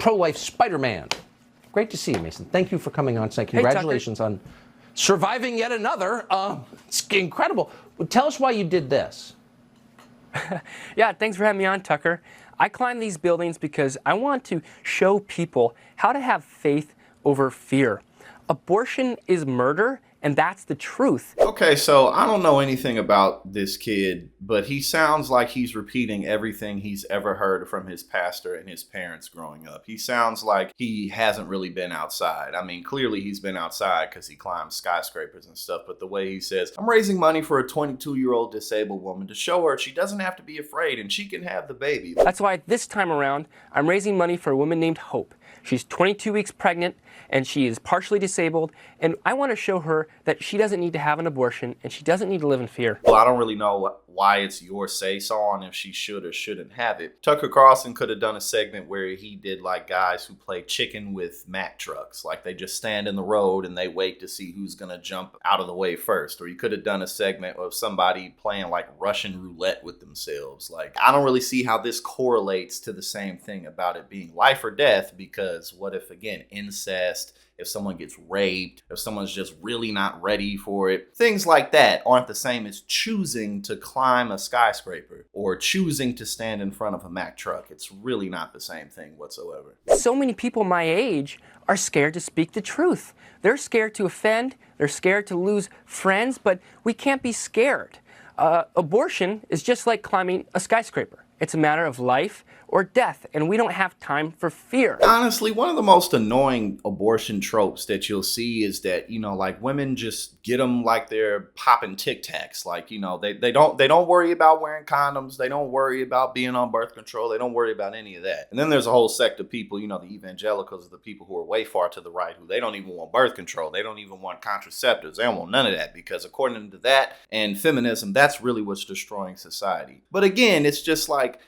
pro-life Spiderman. Great to see you, Mason. Thank you for coming on tonight. Congratulations on surviving yet another. It's incredible. Tell us why you did this. Yeah, thanks for having me on, Tucker. I climb these buildings because I want to show people how to have faith over fear. Abortion is murder, and that's the truth. Okay, so I don't know anything about this kid, but he sounds like he's repeating everything he's ever heard from his pastor and his parents growing up. He sounds like he hasn't really been outside. I mean, clearly he's been outside because he climbs skyscrapers and stuff, but the way he says, I'm raising money for a 22-year-old disabled woman to show her she doesn't have to be afraid and she can have the baby. That's why this time around, I'm raising money for a woman named Hope. She's 22 weeks pregnant, and she is partially disabled, and I want to show her that she doesn't need to have an abortion, and she doesn't need to live in fear. Well, I don't really know why it's your say-so on if she should or shouldn't have it. Tucker Carlson could have done a segment where he did like guys who play chicken with Mack trucks. Like they just stand in the road and they wait to see who's going to jump out of the way first. Or you could have done a segment of somebody playing like Russian roulette with themselves. Like, I don't really see how this correlates to the same thing about it being life or death, because what if, again, incest, if someone gets raped, if someone's just really not ready for it, things like that aren't the same as choosing to climb a skyscraper or choosing to stand in front of a Mack truck. It's really not the same thing whatsoever. So many people my age are scared to speak the truth. They're scared to offend, they're scared to lose friends, but we can't be scared. Abortion is just like climbing a skyscraper. It's a matter of life or death, and we don't have time for fear. Honestly, one of the most annoying abortion tropes that you'll see is that, like women just get them like they're popping Tic Tacs. Like, they don't worry about wearing condoms. They don't worry about being on birth control. They don't worry about any of that. And then there's a whole sect of people, the evangelicals, the people who are way far to the right, who they don't even want birth control. They don't even want contraceptives. They don't want none of that, because according to that and feminism, that's really what's destroying society. But again, it's just like,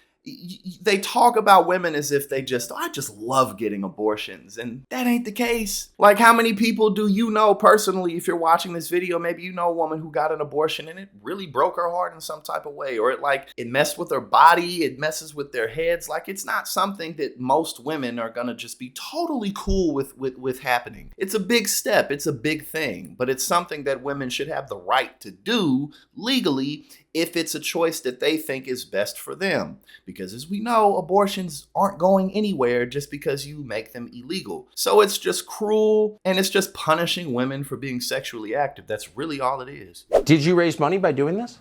they talk about women as if I just love getting abortions. And that ain't the case. Like, how many people do you know personally, if you're watching this video, maybe you know a woman who got an abortion and it really broke her heart in some type of way, or it messed with her body, it messes with their heads. Like, it's not something that most women are gonna just be totally cool with happening. It's a big step, it's a big thing, but it's something that women should have the right to do legally if it's a choice that they think is best for them. Because as we know, abortions aren't going anywhere just because you make them illegal. So it's just cruel, and it's just punishing women for being sexually active. That's really all it is. Did you raise money by doing this?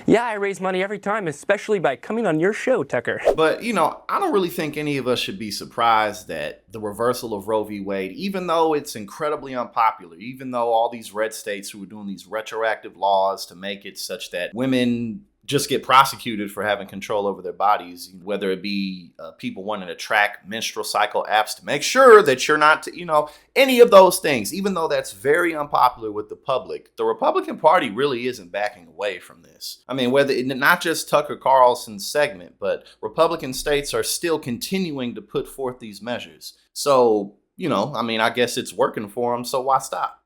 Yeah, I raise money every time, especially by coming on your show, Tucker. But, I don't really think any of us should be surprised that the reversal of Roe v. Wade, even though it's incredibly unpopular, even though all these red states who are doing these retroactive laws to make it such that women just get prosecuted for having control over their bodies, whether it be people wanting to track menstrual cycle apps to make sure that you're not, any of those things, even though that's very unpopular with the public, the Republican Party really isn't backing away from this. I mean, not just Tucker Carlson's segment, but Republican states are still continuing to put forth these measures. So, I guess it's working for them, so why stop?